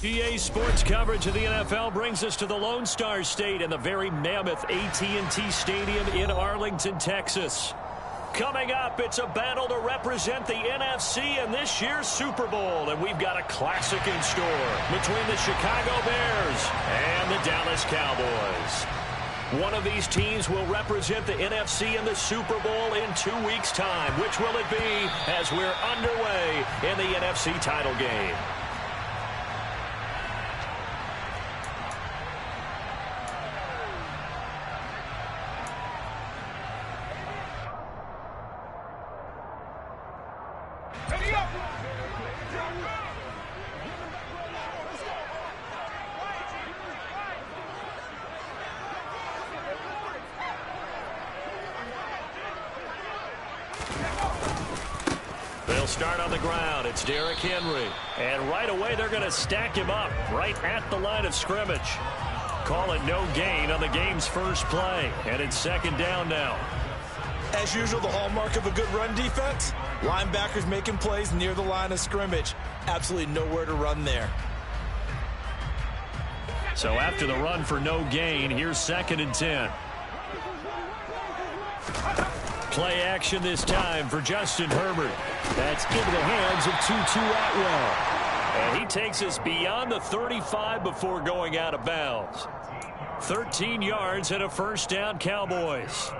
EA Sports coverage of the NFL brings us to the Lone Star State and the very mammoth AT&T Stadium in Arlington, Texas. Coming up, it's a battle to represent the NFC in this year's Super Bowl, and we've got a classic in store between the Chicago Bears and the Dallas Cowboys. One of these teams will represent the NFC in the Super Bowl in 2 weeks' time. Which will it be as we're underway in the NFC title game? They'll start on the ground. It's Derrick Henry. And right away, they're going to stack him up right at the line of scrimmage. Call it no gain on the game's first play. And it's second down now. As usual, the hallmark of a good run defense, linebackers making plays near the line of scrimmage. Absolutely nowhere to run there. So after the run for no gain, here's 2nd and 10. Play action this time for Justin Herbert. That's into the hands of Tutu Atwell. And he takes us beyond the 35 before going out of bounds. 13 yards and a first down, Cowboys.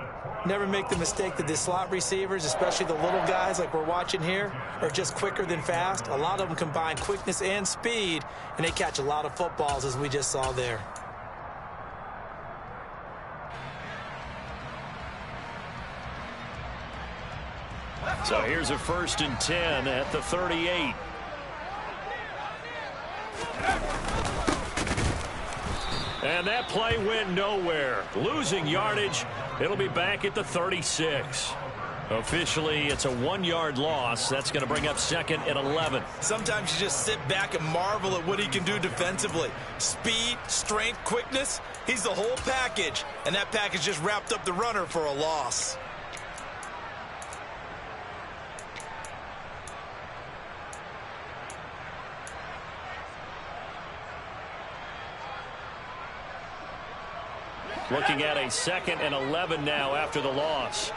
Never make the mistake that the slot receivers, especially the little guys like we're watching here, are just quicker than fast. A lot of them combine quickness and speed, and they catch a lot of footballs, as we just saw there. So here's a 1st and 10 at the 38. And that play went nowhere. Losing yardage. It'll be back at the 36. Officially, it's a 1-yard loss. That's going to bring up 2nd and 11. Sometimes you just sit back and marvel at what he can do defensively. Speed, strength, quickness. He's the whole package. And that package just wrapped up the runner for a loss. Looking at a 2nd and 11 now after the loss.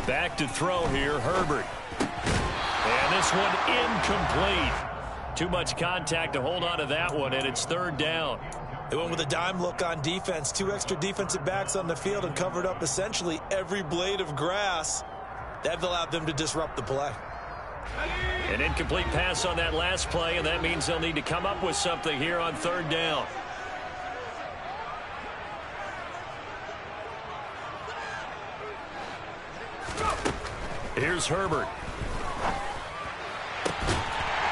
Back to throw here, Herbert. And this one incomplete. Too much contact to hold on to that one, and it's 3rd down. They went with a dime look on defense. 2 extra defensive backs on the field and covered up essentially every blade of grass. That allowed them to disrupt the play. An incomplete pass on that last play, and that means they'll need to come up with something here on 3rd down. Here's Herbert.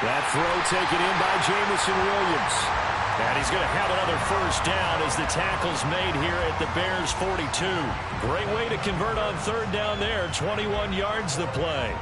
That throw taken in by Jamison Williams. And he's going to have another first down as the tackle's made here at the Bears' 42. Great way to convert on 3rd down there. 21 yards the play.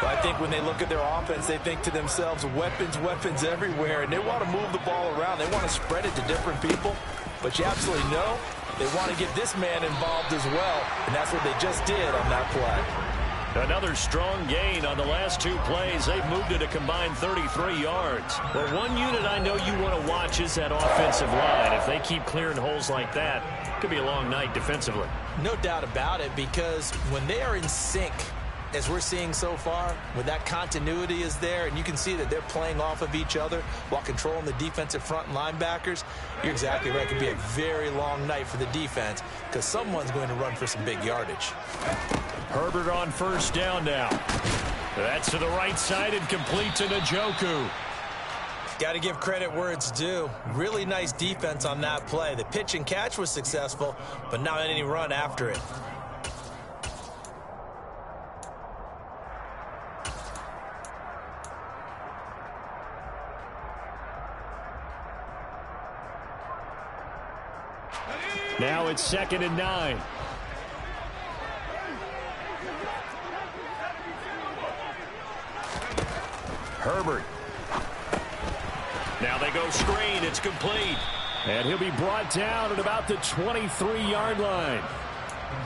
Well, I think when they look at their offense, they think to themselves, weapons, weapons everywhere, and they want to move the ball around. They want to spread it to different people, but you absolutely know they want to get this man involved as well, and that's what they just did on that play. Another strong gain on the last 2 plays. They've moved it a combined 33 yards. Well, one unit I know you want to watch is that offensive line. If they keep clearing holes like that, it could be a long night defensively. No doubt about it, because when they are in sync, as we're seeing so far, when that continuity is there and you can see that they're playing off of each other while controlling the defensive front and linebackers, you're exactly right. It could be a very long night for the defense because someone's going to run for some big yardage. Herbert on first down now. That's to the right side and complete to Njoku. Got to give credit where it's due. Really nice defense on that play. The pitch and catch was successful, but not any run after it. Now it's 2nd and 9. Herbert. Now they go screen. It's complete. And he'll be brought down at about the 23-yard line.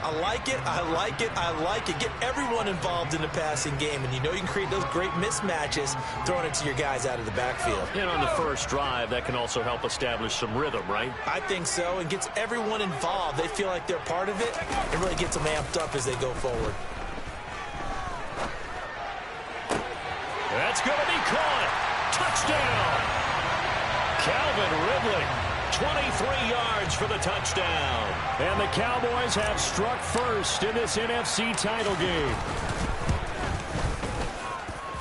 I like it, I like it, I like it. Get everyone involved in the passing game, and you know you can create those great mismatches throwing it to your guys out of the backfield. And on the first drive, that can also help establish some rhythm, right? I think so, and gets everyone involved. They feel like they're part of it, and really gets them amped up as they go forward. That's going to be caught. Touchdown. Calvin Ridley, 23 yards for the touchdown. And the Cowboys have struck first in this NFC title game.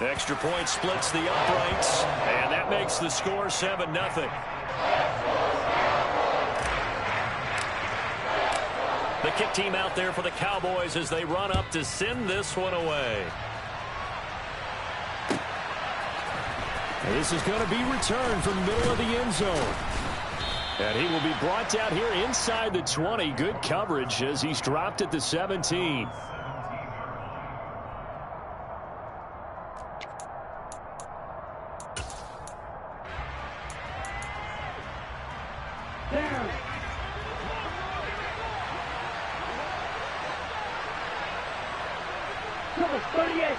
Extra point splits the uprights, and that makes the score 7-0. The kick team out there for the Cowboys as they run up to send this one away. This is going to be returned from the middle of the end zone. And he will be brought down here inside the 20. Good coverage as he's dropped at the 17. Down. Number 38.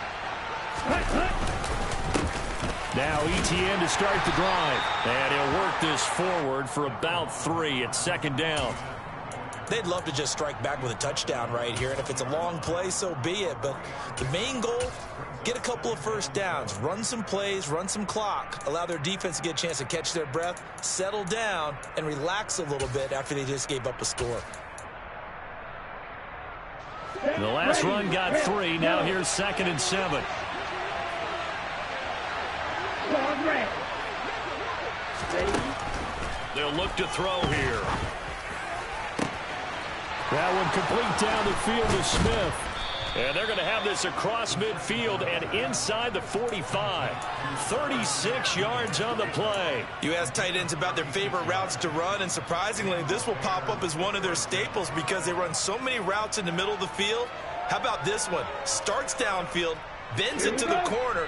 Now ETN to start the drive. And he'll work this forward for about 3 at second down. They'd love to just strike back with a touchdown right here, and if it's a long play, so be it. But the main goal, get a couple of first downs, run some plays, run some clock, allow their defense to get a chance to catch their breath, settle down, and relax a little bit after they just gave up a score. The last run got 3. Now here's 2nd and 7. They'll look to throw here. That one complete down the field to Smith. And they're going to have this across midfield and inside the 45. 36 yards on the play. You ask tight ends about their favorite routes to run, and surprisingly, this will pop up as one of their staples because they run so many routes in the middle of the field. How about this one? Starts downfield, bends it to the corner.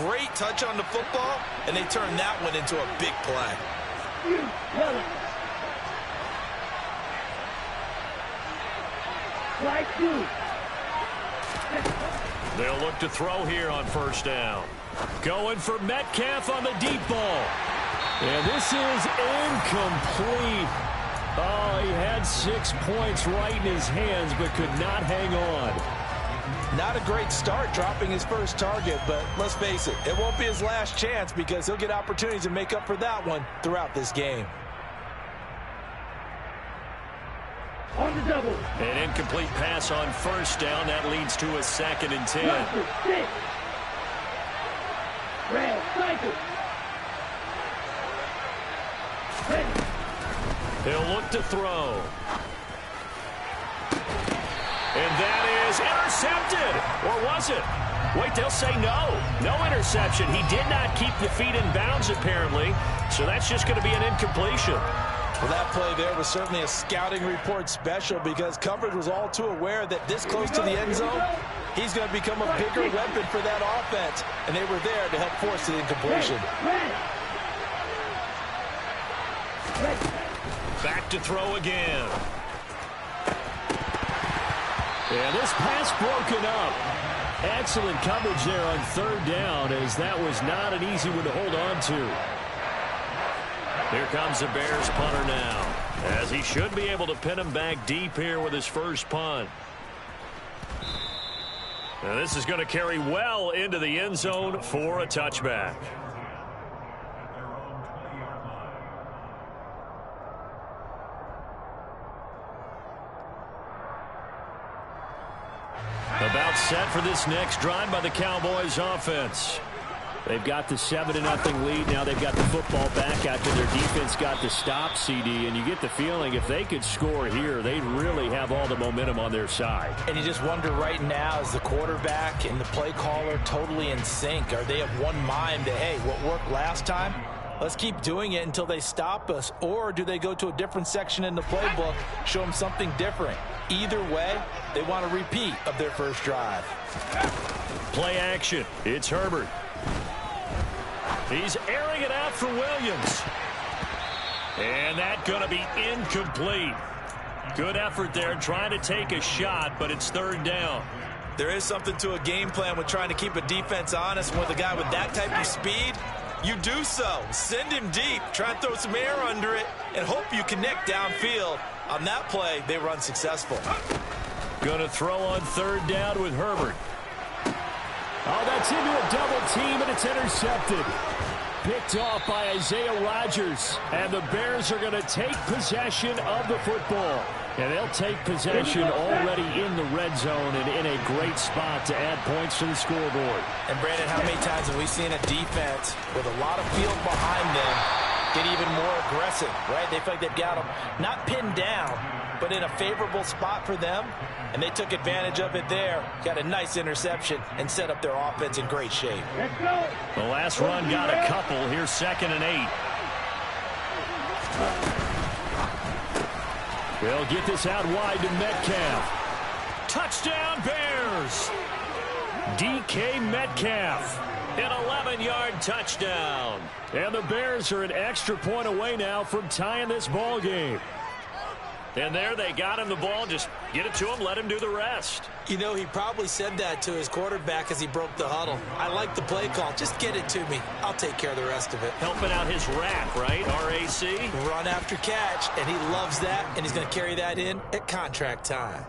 Great touch on the football, and they turn that one into a big play. They'll look to throw here on first down. Going for Metcalf on the deep ball. And this is incomplete. Oh, he had 6 points right in his hands, but could not hang on. Not a great start dropping his first target, but let's face it, it won't be his last chance because he'll get opportunities to make up for that one throughout this game. On the double. An incomplete pass on first down. That leads to a 2nd and 10. Number 6. Red cycle. He'll look to throw. And that is intercepted. Or was it? Wait, they'll say no. No interception. He did not keep the feet in bounds, apparently. So that's just going to be an incompletion. Well, that play there was certainly a scouting report special because coverage was all too aware that this close to the end zone, he's going to become a bigger weapon for that offense. And they were there to help force the incompletion. Back to throw again. And this pass broken up. Excellent coverage there on third down, as that was not an easy one to hold on to. Here comes the Bears punter now, as he should be able to pin him back deep here with his first punt. Now this is going to carry well into the end zone for a touchback. About set for this next drive by the Cowboys offense. They've got the 7-0 lead. Now they've got the football back after their defense got the stop, CD. And you get the feeling if they could score here, they'd really have all the momentum on their side. And you just wonder right now, is the quarterback and the play caller totally in sync? Are they of one mind that, hey, what worked last time? Let's keep doing it until they stop us. Or do they go to a different section in the playbook, show them something different? Either way, they want a repeat of their first drive. Play action. It's Herbert. He's airing it out for Williams. And that's going to be incomplete. Good effort there, trying to take a shot, but it's third down. There is something to a game plan with trying to keep a defense honest. With a guy with that type of speed, you do so. Send him deep, try and throw some air under it, and hope you connect downfield. On that play, they run successful. Going to throw on third down with Herbert. Oh, that's into a double team, and it's intercepted. Picked off by Isaiah Rodgers. And the Bears are going to take possession of the football. And they'll take possession already in the red zone and in a great spot to add points to the scoreboard. And, Brandon, how many times have we seen a defense with a lot of field behind them get even more aggressive, right? They feel like they've got them not pinned down, but in a favorable spot for them. And they took advantage of it there. Got a nice interception and set up their offense in great shape. Let's go. The last run got a couple. Here's 2nd and 8. They'll get this out wide to Metcalf. Touchdown, Bears! DK Metcalf. An 11-yard touchdown. And the Bears are an extra point away now from tying this ball game. And there they got him the ball. Just get it to him, let him do the rest. You know, he probably said that to his quarterback as he broke the huddle. I like the play call. Just get it to me. I'll take care of the rest of it. Helping out his rack, right? RAC. Run after catch, and he loves that, and he's going to carry that in at contract time.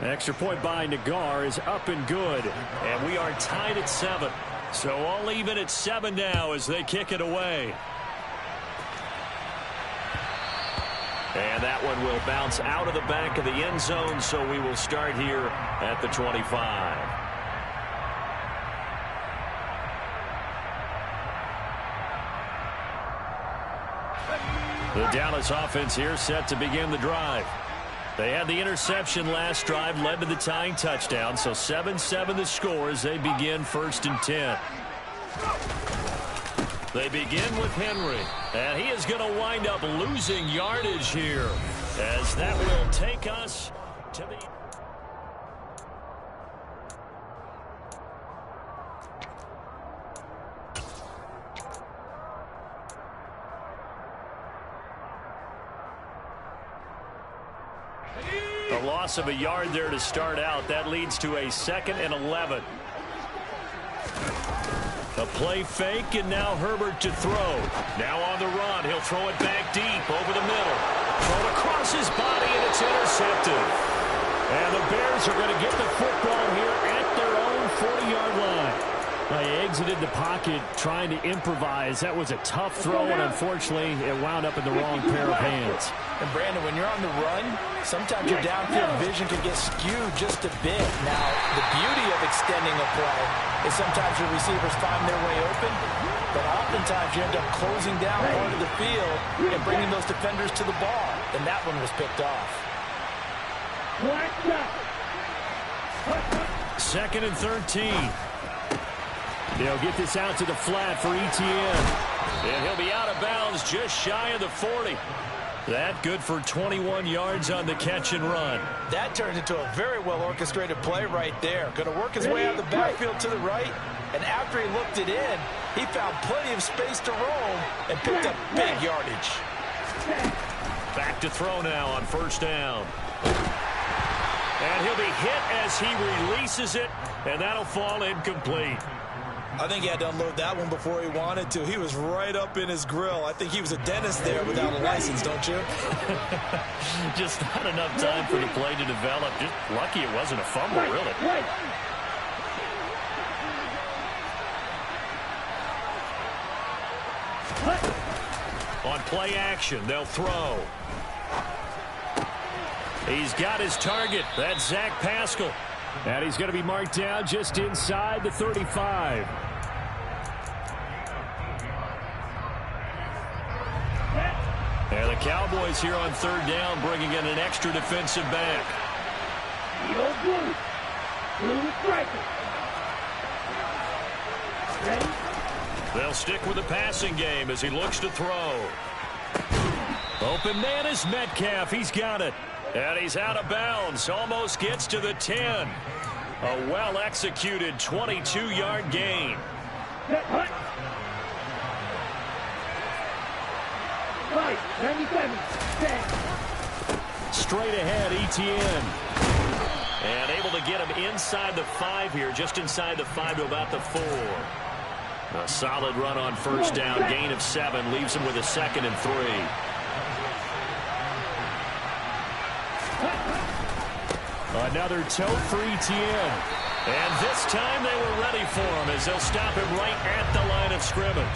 Extra point by Nagar is up and good. And we are tied at 7. So all even at 7 now as they kick it away. And that one will bounce out of the back of the end zone, so we will start here at the 25. The Dallas offense here set to begin the drive. They had the interception last drive, led to the tying touchdown, so 7-7 the score as they begin 1st and 10. They begin with Henry, and he is going to wind up losing yardage here as that will take us to the... A loss of a yard there to start out. That leads to a 2nd and 11. A play fake, and now Herbert to throw. Now on the run. He'll throw it back deep over the middle. Thrown across his body, and it's intercepted. And the Bears are going to get the football here at their own 40-yard line. They exited the pocket trying to improvise. That was a tough throw, and unfortunately, it wound up in the wrong pair of hands. And, Brandon, when you're on the run, sometimes your downfield vision can get skewed just a bit. Now, the beauty of extending a play is sometimes your receivers find their way open, but oftentimes you end up closing down part of the field and bringing those defenders to the ball. And that one was picked off. 2nd and 13. They'll get this out to the flat for ETN. And he'll be out of bounds just shy of the 40. That good for 21 yards on the catch and run. That turned into a very well-orchestrated play right there. Going to work his way out of the backfield to the right. And after he looked it in, he found plenty of space to roam and picked up big yardage. Back to throw now on 1st down. And he'll be hit as he releases it, and that'll fall incomplete. I think he had to unload that one before he wanted to. He was right up in his grill. I think he was a dentist there without a license, don't you? Just not enough time for the play to develop. Just lucky it wasn't a fumble, really. On play action, they'll throw. He's got his target. That's Zach Pascal. And he's going to be marked down just inside the 35. And the Cowboys here on 3rd down, bringing in an extra defensive back. They'll stick with the passing game as he looks to throw. Open man is Metcalf. He's got it. And he's out of bounds. Almost gets to the 10. A well-executed 22-yard gain. straight ahead, ETN. And able to get him inside the 5 here, just inside the 5 to about the 4. A solid run on first down, gain of 7, leaves him with a 2nd and 3. Another toe for ETN. And this time they were ready for him as they'll stop him right at the line of scrimmage.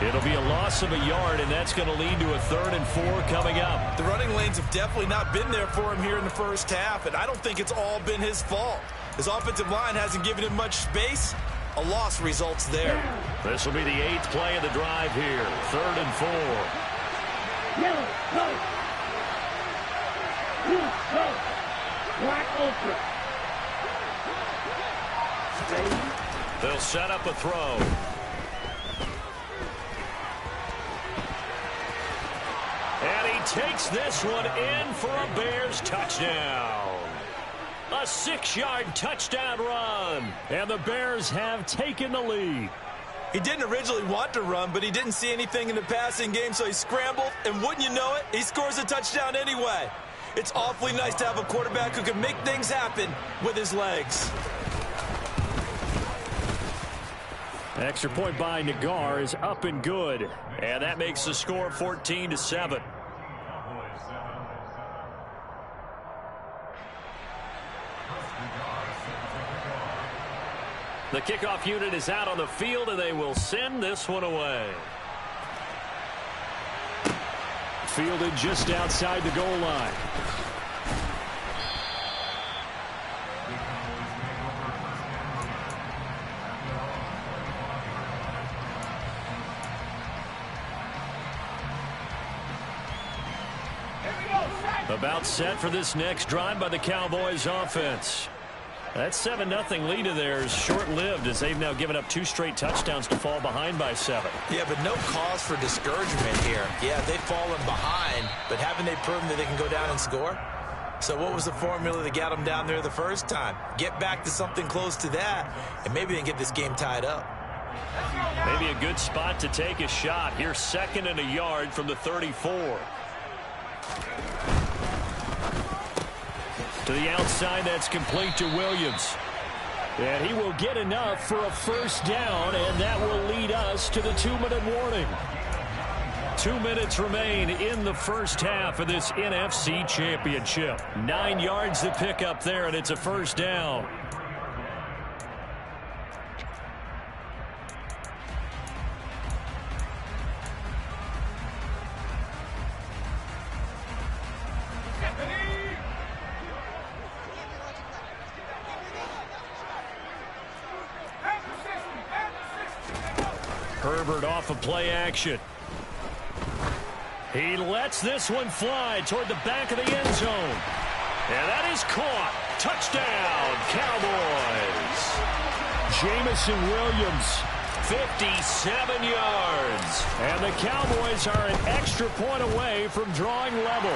It'll be a loss of a yard, and that's going to lead to a 3rd and 4 coming up. The running lanes have definitely not been there for him here in the first half, and I don't think it's all been his fault. His offensive line hasn't given him much space. A loss results there. This will be the 8th play of the drive here. 3rd and 4. Yellow, go. Blue, go. Black, ultra. They'll set up a throw. And he takes this one in for a Bears touchdown. A 6-yard touchdown run. And the Bears have taken the lead. He didn't originally want to run, but he didn't see anything in the passing game, so he scrambled, and wouldn't you know it, he scores a touchdown anyway. It's awfully nice to have a quarterback who can make things happen with his legs. Extra point by Nagar is up and good. And that makes the score 14-7. The kickoff unit is out on the field, and they will send this one away. Fielded just outside the goal line. About set for this next drive by the Cowboys offense. That 7-0 lead of theirs short-lived as they've now given up 2 straight touchdowns to fall behind by 7. Yeah, but no cause for discouragement here. Yeah, they've fallen behind, but haven't they proven that they can go down and score? So what was the formula that got them down there the first time? Get back to something close to that, and maybe they can get this game tied up. Maybe a good spot to take a shot. Here's 2nd and a yard from the 34. To the outside, that's complete to Williams. And he will get enough for a first down, and that will lead us to the 2-minute warning. 2 minutes remain in the first half of this NFC Championship. 9 yards to pick up there, and it's a first down. Herbert off of play action. He lets this one fly toward the back of the end zone. And that is caught. Touchdown, Cowboys. Jamison Williams, 57 yards. And the Cowboys are an extra point away from drawing level.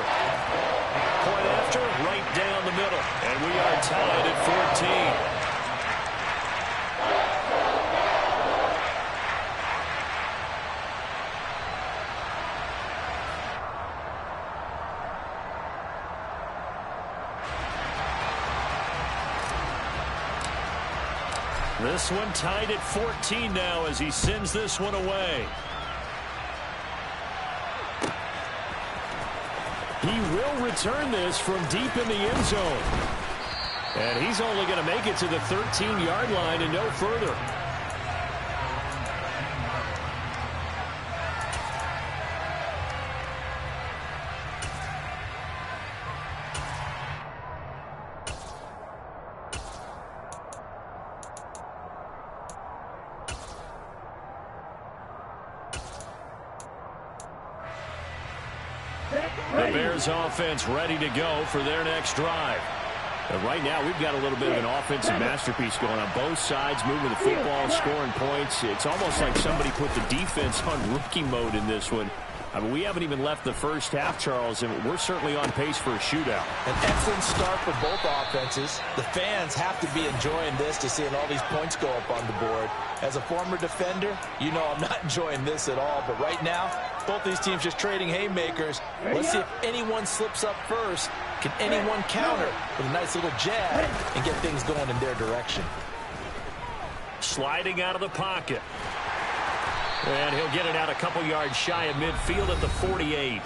Point after, right down the middle. And we are tied at 14. This one tied at 14 now as he sends this one away. He will return this from deep in the end zone. And he's only going to make it to the 13-yard line and no further. The Bears offense ready to go for their next drive. And right now we've got a little bit of an offensive masterpiece going on both sides, moving the football, scoring points. It's almost like somebody put the defense on rookie mode in this one. I mean, we haven't even left the first half, Charles, and we're certainly on pace for a shootout. An excellent start for both offenses. The fans have to be enjoying this to seeing all these points go up on the board. As a former defender, you know I'm not enjoying this at all. But right now, both these teams just trading haymakers. Let's see if anyone slips up first. Can anyone counter with a nice little jab and get things going in their direction? Sliding out of the pocket. And he'll get it out a couple yards shy of midfield at the 48.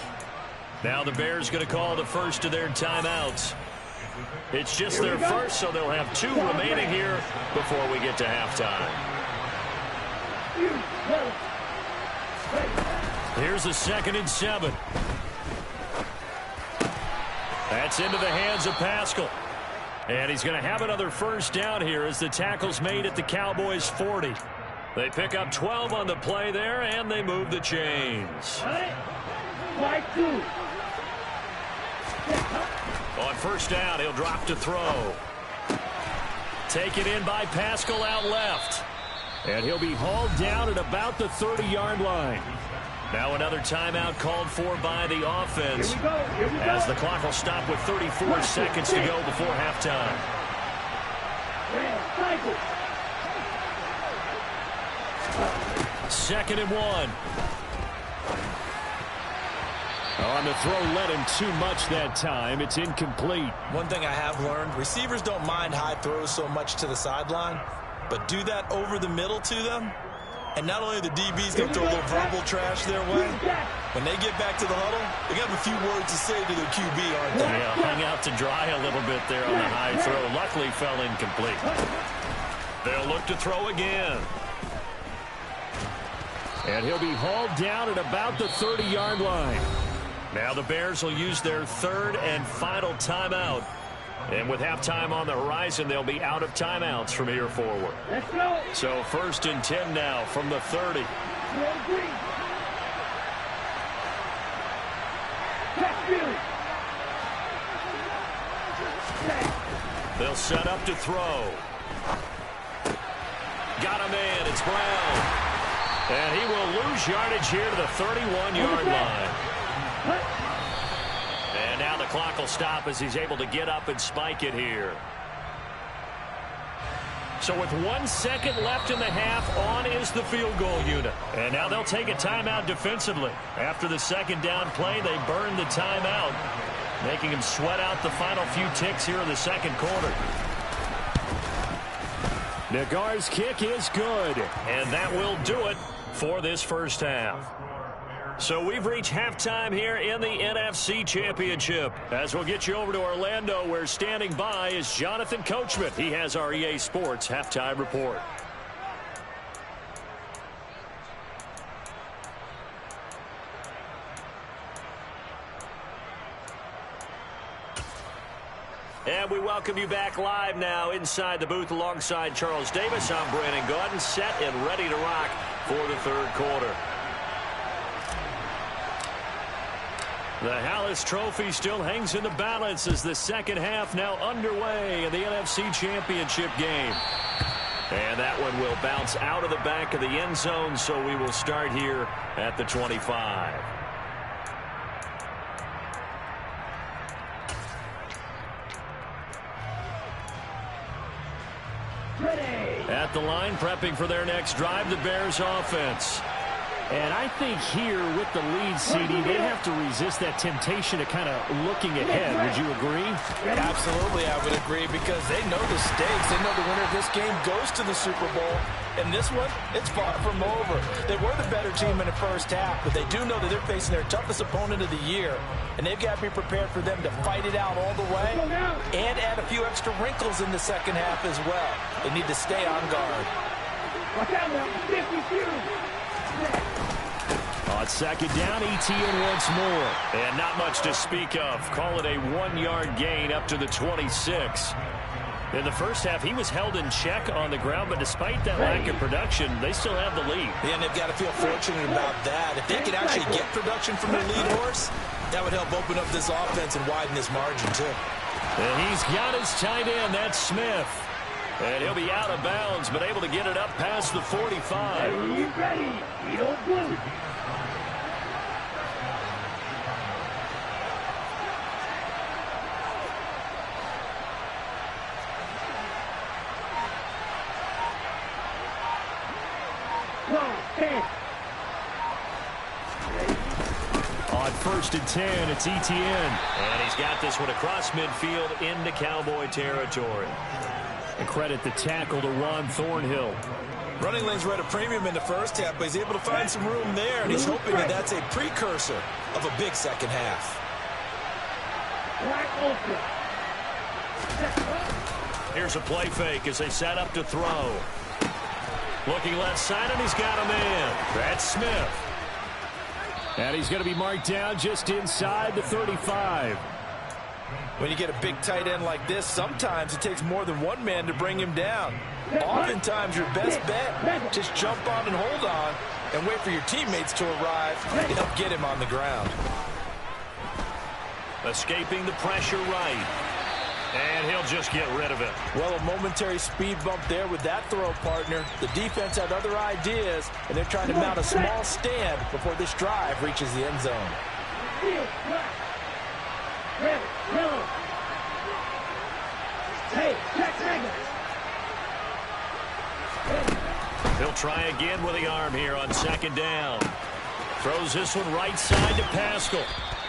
Now the Bears going to call the first of their timeouts. It's just their first, so they'll have 2 remaining here before we get to halftime. Here's a 2nd and 7. That's into the hands of Pascal. And he's going to have another first down here as the tackle's made at the Cowboys' 40. They pick up 12 on the play there, and they move the chains. On first down, he'll drop to throw. Taken in by Pascal out left. And he'll be hauled down at about the 30-yard line. Now another timeout called for by the offense. Here we go. As the clock will stop with 34 seconds to go before halftime. 2nd and 1. On the throw, led him too much that time. It's incomplete. One thing I have learned, receivers don't mind high throws so much to the sideline, but do that over the middle to them, and not only the DB's going to throw a little verbal trash their way, when they get back to the huddle, they got a few words to say to their QB, aren't they? Yeah, hung out to dry a little bit there on the high throw. Luckily fell incomplete. They'll look to throw again. And he'll be hauled down at about the 30-yard line. Now the Bears will use their 3rd and final timeout. And with halftime on the horizon, they'll be out of timeouts from here forward. Let's go. So 1st and 10 now from the 30. They'll set up to throw. Got him in. It's Brown. And he will lose yardage here to the 31-yard line. And now the clock will stop as he's able to get up and spike it here. So with 1 second left in the half, on is the field goal unit. And now they'll take a timeout defensively. After the 2nd down play, they burn the timeout, making him sweat out the final few ticks here in the 2nd quarter. Nagar's kick is good, and that will do it for this first half. So we've reached halftime here in the NFC Championship. As we'll get you over to Orlando, where standing by is Jonathan Coachman. He has our EA Sports halftime report. And we welcome you back live now inside the booth alongside Charles Davis. I'm Brandon Gaudin, set and ready to rock for the 3rd quarter. The Hallis Trophy still hangs in the balance as the 2nd half now underway in the NFC Championship game. And that one will bounce out of the back of the end zone, so we will start here at the 25. At the line, prepping for their next drive, the Bears offense. And I think here with the lead, CD, they have to resist that temptation of kind of looking ahead. Would you agree? Absolutely, I would agree, because they know the stakes. They know the winner of this game goes to the Super Bowl. And this one, it's far from over. They were the better team in the first half, but they do know that they're facing their toughest opponent of the year. And they've got to be prepared for them to fight it out all the way and add a few extra wrinkles in the 2nd half as well. They need to stay on guard. Watch out now, 52. On 2nd down, ETN once more. And not much to speak of. Call it a 1-yard gain up to the 26. In the first half, he was held in check on the ground, but despite that lack of production, they still have the lead. Yeah, and they've got to feel fortunate about that. If they could actually get production from their lead horse, that would help open up this offense and widen this margin, too. And he's got his tight end. That's Smith. And he'll be out of bounds, but able to get it up past the 45. Ready. Heel blue. first and 10. It's Etienne. And he's got this one across midfield into Cowboy territory. And credit the tackle to Ron Thornhill. Running lanes were at a premium in the first half, but he's able to find some room there, and he's hoping that that's a precursor of a big second half. Here's a play fake as they set up to throw. Looking left side, and he's got a man. That's Smith. And he's going to be marked down just inside the 35. When you get a big tight end like this, sometimes it takes more than one man to bring him down. Oftentimes, your best bet, just jump on and hold on and wait for your teammates to arrive to help get him on the ground. Escaping the pressure right. And he'll just get rid of it. Well, a momentary speed bump there with that throw, partner. The defense had other ideas, and they're trying to mount a small stand before this drive reaches the end zone. He'll try again with the arm here on second down. Throws this one right side to Pascal.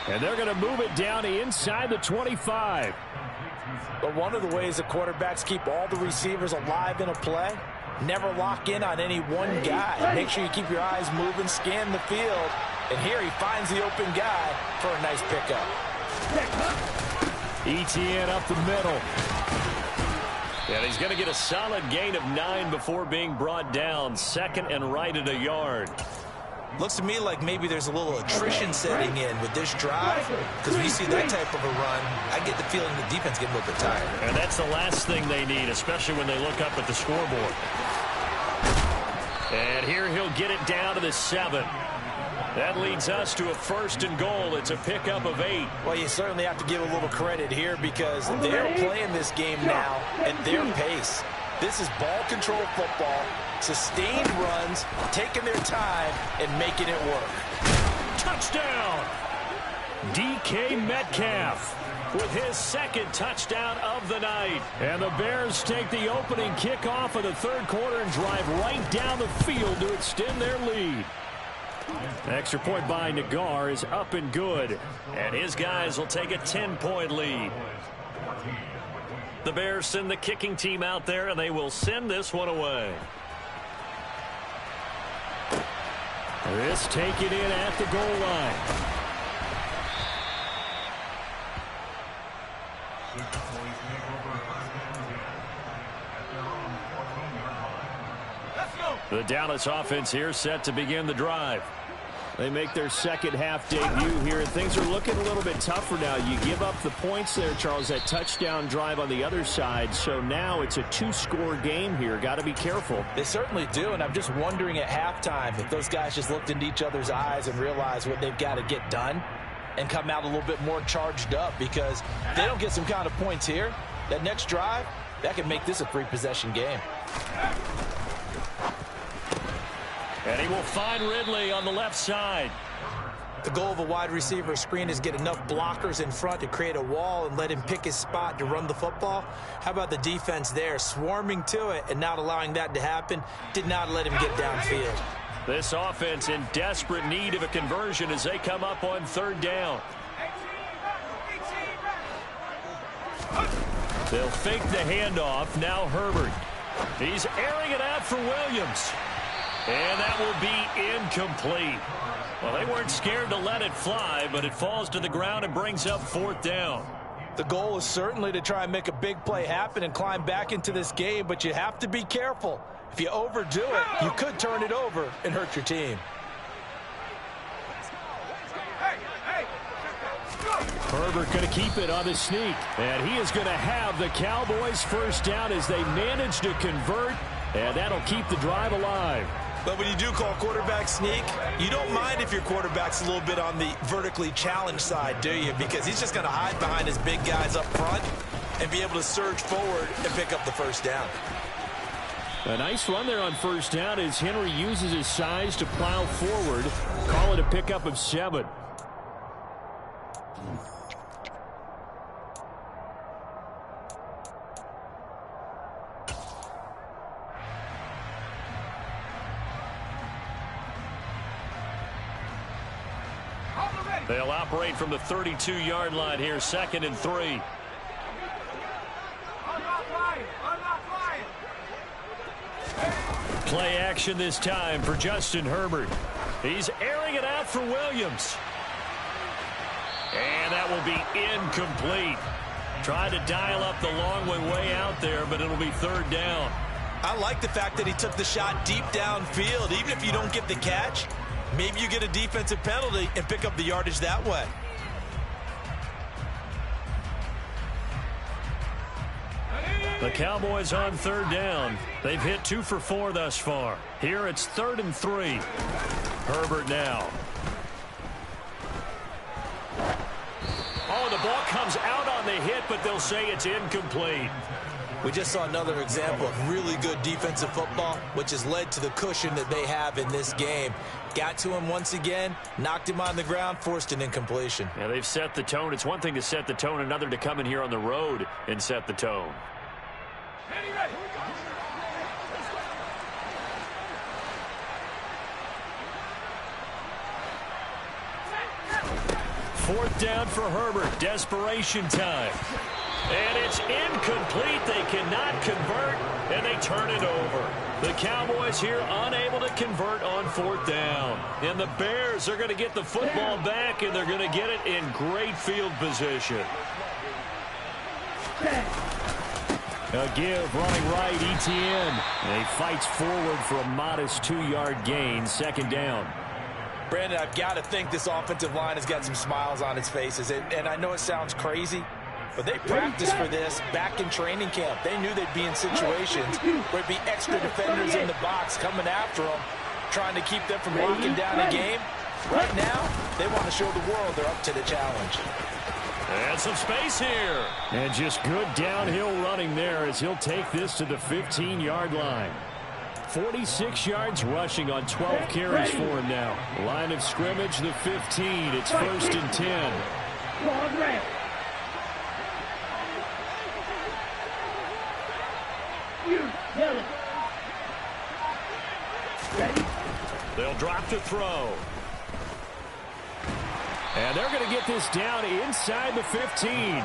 And they're going to move it down to inside the 25. But one of the ways the quarterbacks keep all the receivers alive in a play, never lock in on any one guy. Make sure you keep your eyes moving, scan the field. And here he finds the open guy for a nice pickup. Etienne up the middle. And he's going to get a solid gain of 9 before being brought down. Second and right at a yard. Looks to me like maybe there's a little attrition setting in with this drive, because when you see that type of a run, I get the feeling the defense getting a little bit tired. And that's the last thing they need, especially when they look up at the scoreboard. And here he'll get it down to the 7. That leads us to a first and goal. It's a pickup of 8. Well, you certainly have to give a little credit here because they're playing this game now at their pace. This is ball control football, sustained runs, taking their time, and making it work. Touchdown! DK Metcalf with his second touchdown of the night. And the Bears take the opening kickoff of the third quarter and drive right down the field to extend their lead. The extra point by Nagar is up and good. And his guys will take a 10-point lead. The Bears send the kicking team out there, and they will send this one away. This taken in at the goal line. The Dallas offense here set to begin the drive. They make their second half debut here, and things are looking a little bit tougher now. You give up the points there, Charles, that touchdown drive on the other side. So now it's a 2-score game here. Got to be careful. They certainly do, and I'm just wondering at halftime if those guys just looked into each other's eyes and realized what they've got to get done and come out a little bit more charged up, because if they don't get some kind of points here, that next drive, that could make this a 3-possession game. And he will find Ridley on the left side. The goal of a wide receiver screen is get enough blockers in front to create a wall and let him pick his spot to run the football. How about the defense there, swarming to it and not allowing that to happen? Did not let him get downfield. This offense in desperate need of a conversion as they come up on third down. They'll fake the handoff. Now Herbert. He's airing it out for Williams. And that will be incomplete. Well, they weren't scared to let it fly, but it falls to the ground and brings up fourth down. The goal is certainly to try and make a big play happen and climb back into this game, but you have to be careful. If you overdo it, you could turn it over and hurt your team. Herbert going to keep it on the sneak. And he is going to have the Cowboys first down as they manage to convert. And that'll keep the drive alive. But when you do call quarterback sneak, you don't mind if your quarterback's a little bit on the vertically challenged side, do you? Because he's just going to hide behind his big guys up front and be able to surge forward and pick up the first down. A nice run there on first down as Henry uses his size to plow forward. Call it a pickup of 7. They'll operate from the 32-yard line here, 2nd and 3. Play action this time for Justin Herbert. He's airing it out for Williams. And that will be incomplete. Tried to dial up the long way out there, but it'll be 3rd down. I like the fact that he took the shot deep downfield. Even if you don't get the catch, maybe you get a defensive penalty and pick up the yardage that way. The Cowboys on 3rd down. They've hit 2 for 4 thus far. Here it's 3rd and 3. Herbert now. Oh, the ball comes out on the hit, but they'll say it's incomplete. We just saw another example of really good defensive football, which has led to the cushion that they have in this game. Got to him once again, knocked him on the ground, forced an incompletion. Yeah, they've set the tone. It's one thing to set the tone, another to come in here on the road and set the tone. Fourth down for Herbert. Desperation time. And it's incomplete. They cannot convert, and they turn it over. The Cowboys here unable to convert on 4th down. And the Bears are going to get the football back, and they're going to get it in great field position. A give, running right, Etienne. And he fights forward for a modest 2-yard gain, 2nd down. Brandon, I've got to think this offensive line has got some smiles on its faces. And I know it sounds crazy, but they practiced for this back in training camp. They knew they'd be in situations where there'd be extra defenders in the box coming after them, trying to keep them from locking down a game. Right now, they want to show the world they're up to the challenge. And some space here. And just good downhill running there as he'll take this to the 15-yard line. 46 yards rushing on 12 carries for him now. Line of scrimmage, the 15. It's 1st and 10. They'll drop to throw. And they're going to get this down inside the 15.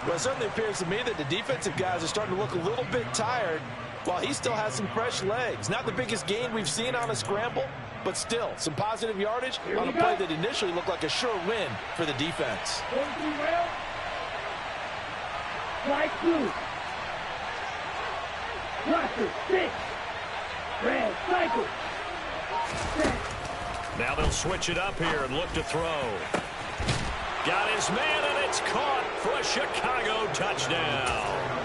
Well, it certainly appears to me that the defensive guys are starting to look a little bit tired, while he still has some fresh legs. Not the biggest gain we've seen on a scramble, but still some positive yardage on a play that initially looked like a sure win for the defense. Right 2. Cluster 6. Red cycle. Now they'll switch it up here and look to throw. Got his man, and it's caught for a Chicago touchdown.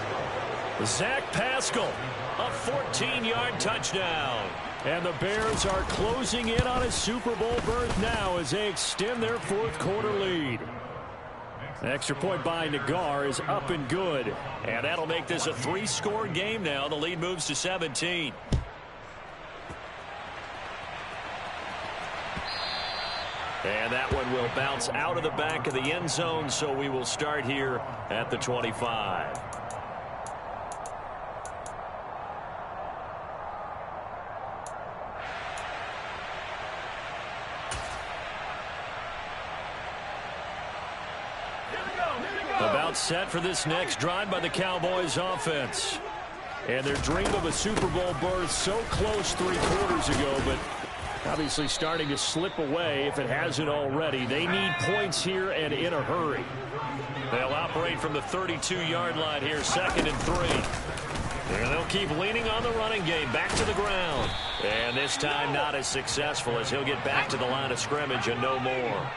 Zach Pascal, a 14-yard touchdown. And the Bears are closing in on a Super Bowl berth now as they extend their 4th quarter lead. Extra point by Nagar is up and good. And that'll make this a 3-score game now. The lead moves to 17. And that one will bounce out of the back of the end zone, so we will start here at the 25. About set for this next drive by the Cowboys offense. And their dream of a Super Bowl berth so close 3 quarters ago, but obviously starting to slip away if it hasn't already. They need points here and in a hurry. They'll operate from the 32-yard line here, 2nd and 3. And they'll keep leaning on the running game, back to the ground. And this time not as successful as he'll get back to the line of scrimmage and no more.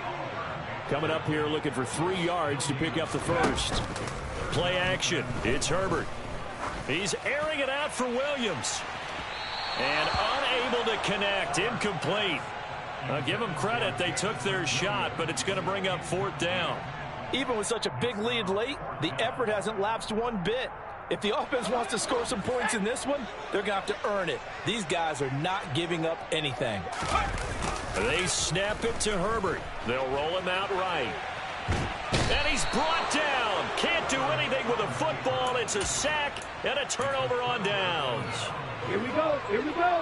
Coming up here looking for 3 yards to pick up the first. Play action. It's Herbert. He's airing it out for Williams. And unable to connect. Incomplete. I'll give them credit. They took their shot, but it's going to bring up 4th down. Even with such a big lead late, the effort hasn't lapsed one bit. If the offense wants to score some points in this one, they're going to have to earn it. These guys are not giving up anything. They snap it to Herbert. They'll roll him out right. And he's brought down. Can't do anything with a football. It's a sack and a turnover on downs. Here we go. Here we go.